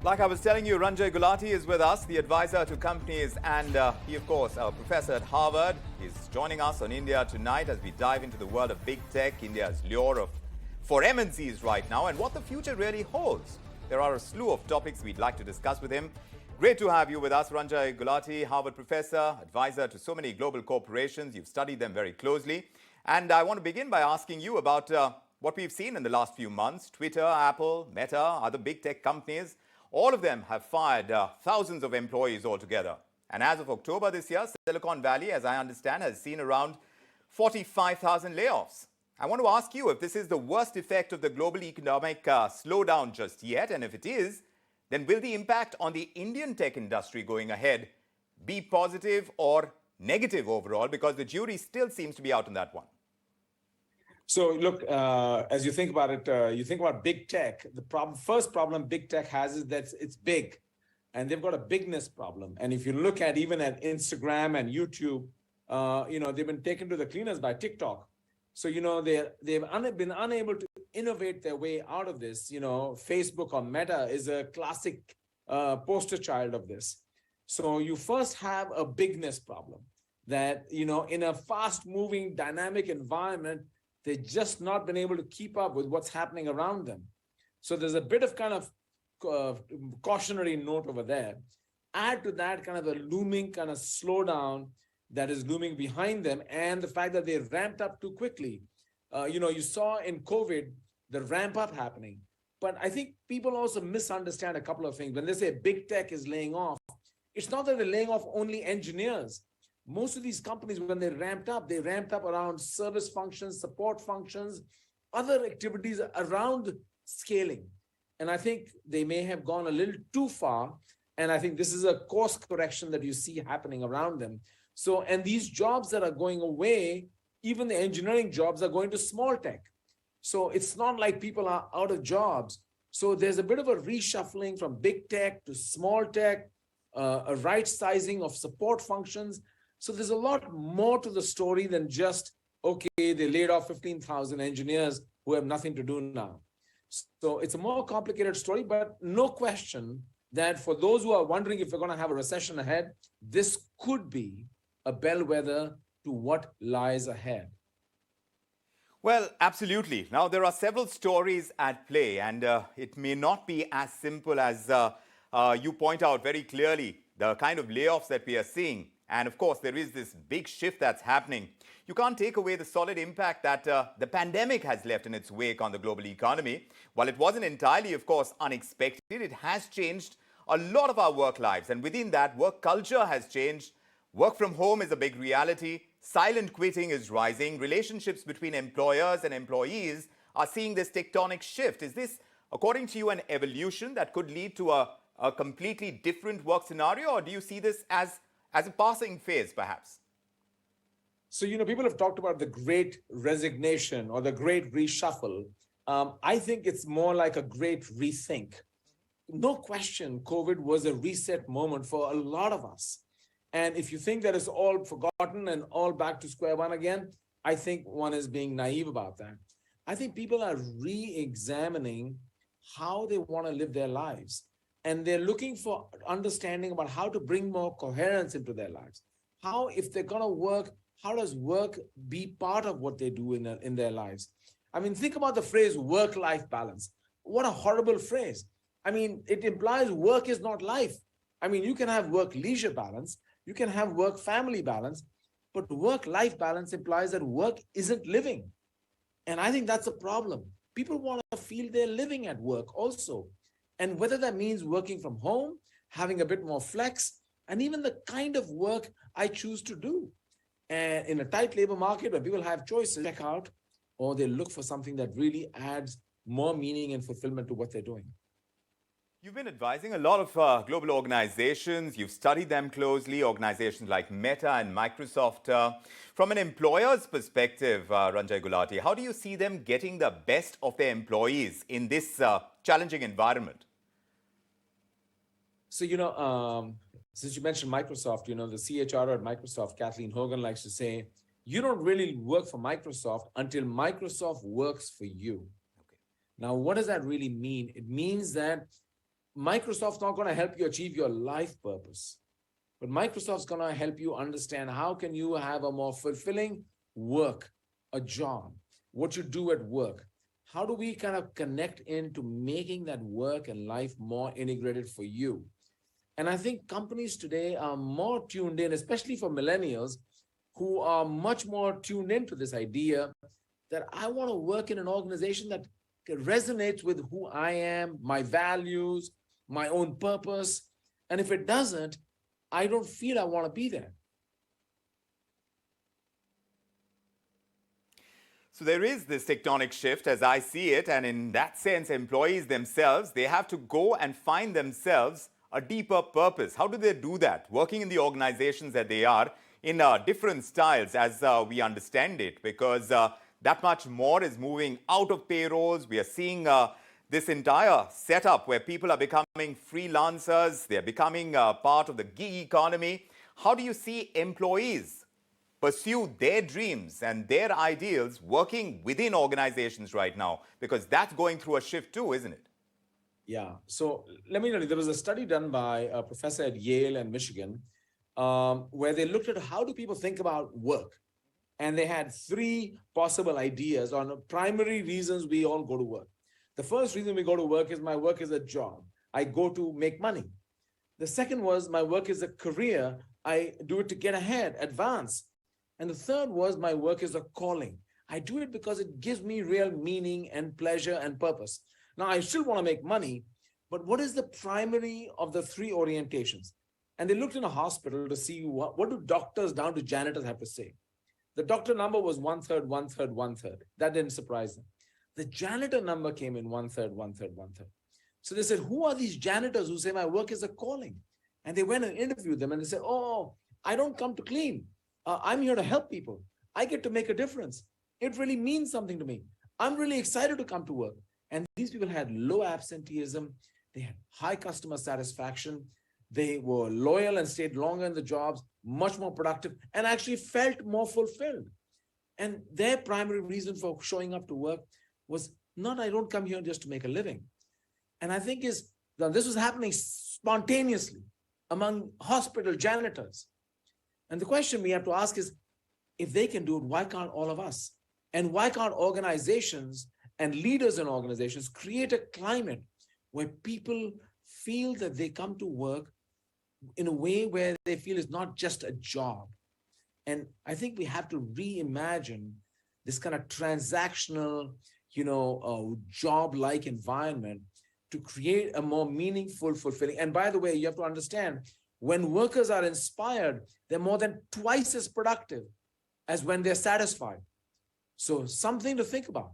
Like I was telling you, Ranjay Gulati is with us, the advisor to companies, and he, of course, a professor at Harvard. He's joining us on India Tonight as we dive into the world of big tech, India's lure for MNCs right now, and what the future really holds. There are a slew of topics we'd like to discuss with him. Great to have you with us, Ranjay Gulati, Harvard professor, advisor to so many global corporations. You've studied them very closely. And I want to begin by asking you about what we've seen in the last few months. Twitter, Apple, Meta, other big tech companies. All of them have fired thousands of employees altogether. And as of October this year, Silicon Valley, as I understand, has seen around 45,000 layoffs. I want to ask you if this is the worst effect of the global economic slowdown just yet, and if it is, then will the impact on the Indian tech industry going ahead be positive or negative overall? Because the jury still seems to be out on that one. So look, as you think about it, you think about big tech. The first problem big tech has is that it's big, and they've got a bigness problem. And if you look at even at Instagram and YouTube, they've been taken to the cleaners by TikTok. So they've been unable to innovate their way out of this. Facebook or Meta is a classic poster child of this. So you first have a bigness problem that in a fast-moving, dynamic environment, they've just not been able to keep up with what's happening around them. So there's a bit of kind of cautionary note over there. Add to that kind of the looming kind of slowdown that is looming behind them, and the fact that they ramped up too quickly. You saw in COVID, the ramp up happening. But I think people also misunderstand a couple of things. When they say big tech is laying off, it's not that they're laying off only engineers. Most of these companies, when they ramped up around service functions, support functions, other activities around scaling. And I think they may have gone a little too far. And I think this is a course correction that you see happening around them. So, and these jobs that are going away, even the engineering jobs are going to small tech. So it's not like people are out of jobs. So there's a bit of a reshuffling from big tech to small tech, a right sizing of support functions. So there's a lot more to the story than just, okay, they laid off 15,000 engineers who have nothing to do now. So it's a more complicated story, but no question that for those who are wondering if we're going to have a recession ahead, this could be a bellwether to what lies ahead. Well, absolutely. Now, there are several stories at play, and it may not be as simple as you point out very clearly, the kind of layoffs that we are seeing. And of course, there is this big shift that's happening. You can't take away the solid impact that the pandemic has left in its wake on the global economy. While it wasn't entirely, of course, unexpected, it has changed a lot of our work lives. And within that, work culture has changed. Work from home is a big reality. Silent quitting is rising. Relationships between employers and employees are seeing this tectonic shift. Is this, according to you, an evolution that could lead to a completely different work scenario? Or do you see this as a passing phase, perhaps? So, people have talked about the great resignation or the great reshuffle. I think it's more like a great rethink. No question, COVID was a reset moment for a lot of us. And if you think that it's all forgotten and all back to square one again, I think one is being naive about that. I think people are re-examining how they want to live their lives. And they're looking for understanding about how to bring more coherence into their lives. How, if they're going to work, how does work be part of what they do in their lives? I mean, think about the phrase work-life balance. What a horrible phrase. I mean, it implies work is not life. I mean, you can have work-leisure balance, you can have work-family balance, but work-life balance implies that work isn't living. And I think that's a problem. People want to feel they're living at work also. And whether that means working from home, having a bit more flex, and even the kind of work I choose to do. And in a tight labor market where people have choices, check out, or they look for something that really adds more meaning and fulfillment to what they're doing. You've been advising a lot of global organizations. You've studied them closely, organizations like Meta and Microsoft. From an employer's perspective, Ranjay Gulati, how do you see them getting the best of their employees in this challenging environment? So, since you mentioned Microsoft, the CHRO at Microsoft, Kathleen Hogan, likes to say, you don't really work for Microsoft until Microsoft works for you. Okay. Now, what does that really mean? It means that Microsoft's not going to help you achieve your life purpose, but Microsoft's going to help you understand how can you have a more fulfilling work, a job, what you do at work. How do we kind of connect into making that work and life more integrated for you? And I think companies today are more tuned in, especially for millennials who are much more tuned into this idea that I want to work in an organization that resonates with who I am, my values, my own purpose. And if it doesn't, I don't feel I want to be there. So there is this tectonic shift as I see it, and in that sense, employees themselves, they have to go and find themselves a deeper purpose. How do they do that? Working in the organizations that they are in different styles as we understand it, because that much more is moving out of payrolls. We are seeing this entire setup where people are becoming freelancers. They're becoming part of the gig economy. How do you see employees pursue their dreams and their ideals working within organizations right now? Because that's going through a shift too, isn't it? Yeah. So let me tell you, there was a study done by a professor at Yale and Michigan where they looked at how do people think about work. And they had three possible ideas on primary reasons we all go to work. The first reason we go to work is my work is a job. I go to make money. The second was my work is a career. I do it to get ahead, advance. And the third was my work is a calling. I do it because it gives me real meaning and pleasure and purpose. Now, I still want to make money, but what is the primary of the three orientations? And they looked in a hospital to see what do doctors down to janitors have to say. The doctor number was 1/3, 1/3, 1/3. That didn't surprise them. The janitor number came in 1/3, 1/3, 1/3. So they said, who are these janitors who say my work is a calling? And they went and interviewed them and they said, oh, I don't come to clean. I'm here to help people. I get to make a difference. It really means something to me. I'm really excited to come to work. And these people had low absenteeism. They had high customer satisfaction. They were loyal and stayed longer in the jobs, much more productive, and actually felt more fulfilled. And their primary reason for showing up to work was not, I don't come here just to make a living. And I think this was happening spontaneously among hospital janitors. And the question we have to ask is, if they can do it, why can't all of us? And why can't organizations and leaders in organizations create a climate where people feel that they come to work in a way where they feel it's not just a job? And I think we have to reimagine this kind of transactional, job-like environment to create a more meaningful, fulfilling. And by the way, you have to understand, when workers are inspired, they're more than twice as productive as when they're satisfied. So something to think about.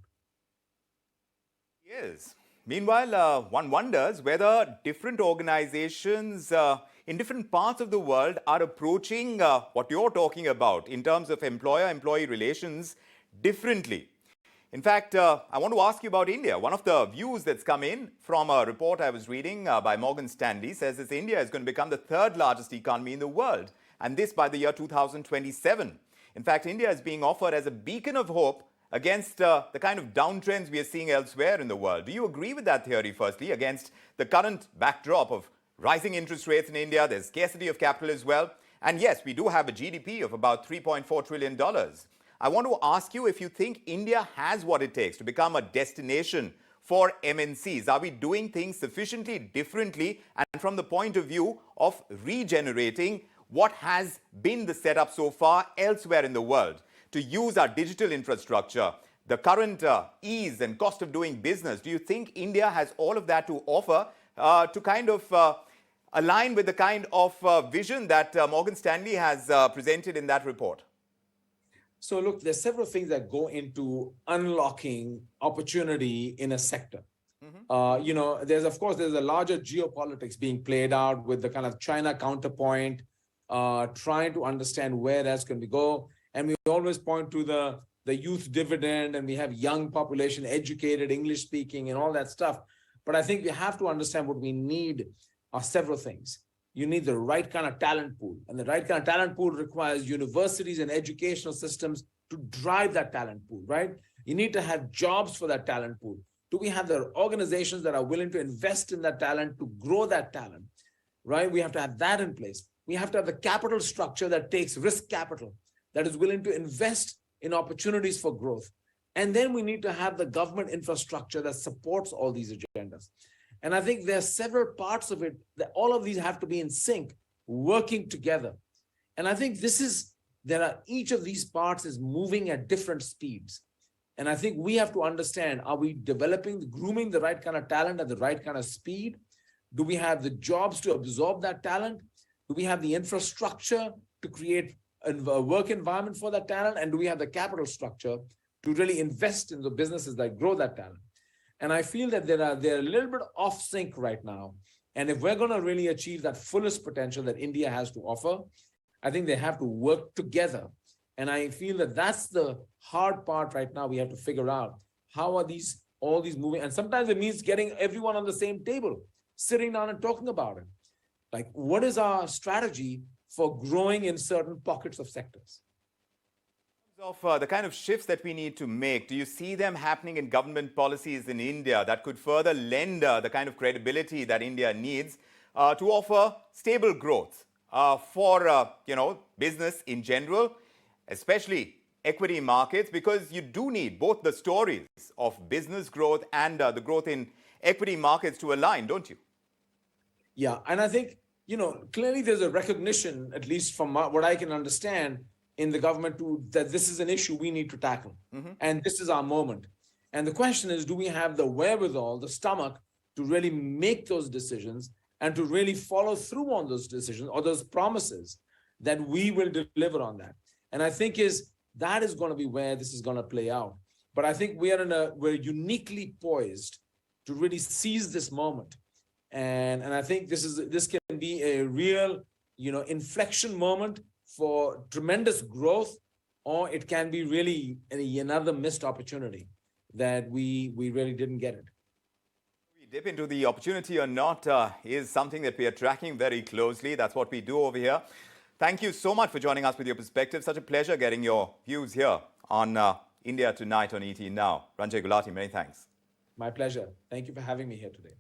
Yes. Meanwhile, one wonders whether different organizations in different parts of the world are approaching what you're talking about in terms of employer-employee relations differently. In fact, I want to ask you about India. One of the views that's come in from a report I was reading by Morgan Stanley says that India is going to become the third largest economy in the world, and this by the year 2027. In fact, India is being offered as a beacon of hope against the kind of downtrends we are seeing elsewhere in the world. Do you agree with that theory, firstly, against the current backdrop of rising interest rates in India? There's scarcity of capital as well. And yes, we do have a GDP of about $3.4 trillion. I want to ask you if you think India has what it takes to become a destination for MNCs. Are we doing things sufficiently differently and from the point of view of regenerating what has been the setup so far elsewhere in the world to use our digital infrastructure, the current ease and cost of doing business? Do you think India has all of that to offer to kind of align with the kind of vision that Morgan Stanley has presented in that report? So look, there's several things that go into unlocking opportunity in a sector. There's a larger geopolitics being played out with the kind of China counterpoint, trying to understand where that's going to go. And we always point to the youth dividend, and we have young population, educated, English speaking, and all that stuff. But I think we have to understand what we need are several things. You need the right kind of talent pool, and the right kind of talent pool requires universities and educational systems to drive that talent pool, right? You need to have jobs for that talent pool. Do we have the organizations that are willing to invest in that talent, to grow that talent, right? We have to have that in place. We have to have the capital structure that takes risk capital, that is willing to invest in opportunities for growth. And then we need to have the government infrastructure that supports all these agendas. And I think there are several parts of it that all of these have to be in sync, working together. And I think each of these parts is moving at different speeds. And I think we have to understand, are we grooming the right kind of talent at the right kind of speed? Do we have the jobs to absorb that talent? Do we have the infrastructure to create a work environment for that talent? And do we have the capital structure to really invest in the businesses that grow that talent? And I feel that they're a little bit off sync right now. And if we're going to really achieve that fullest potential that India has to offer, I think they have to work together. And I feel that that's the hard part right now. We have to figure out how are all these moving. And sometimes it means getting everyone on the same table, sitting down and talking about it. Like, what is our strategy for growing in certain pockets of sectors? Of the kind of shifts that we need to make, do you see them happening in government policies in India that could further lend the kind of credibility that India needs to offer stable growth for business in general, especially equity markets, because you do need both the stories of business growth and the growth in equity markets to align, don't you? Yeah, and I think, clearly there's a recognition, at least from what I can understand, in the government that this is an issue we need to tackle. Mm-hmm. And this is our moment. And the question is, do we have the wherewithal, the stomach, to really make those decisions and to really follow through on those decisions or those promises that we will deliver on that? And I think that is going to be where this is going to play out. But I think we're uniquely poised to really seize this moment. And I think this can be a real, inflection moment for tremendous growth, or it can be really another missed opportunity that we really didn't get it. We dip into the opportunity or not is something that we are tracking very closely. That's what we do over here. Thank you so much for joining us with your perspective. Such a pleasure getting your views here on India Tonight on ET Now. Ranjay Gulati, many thanks. My pleasure. Thank you for having me here today.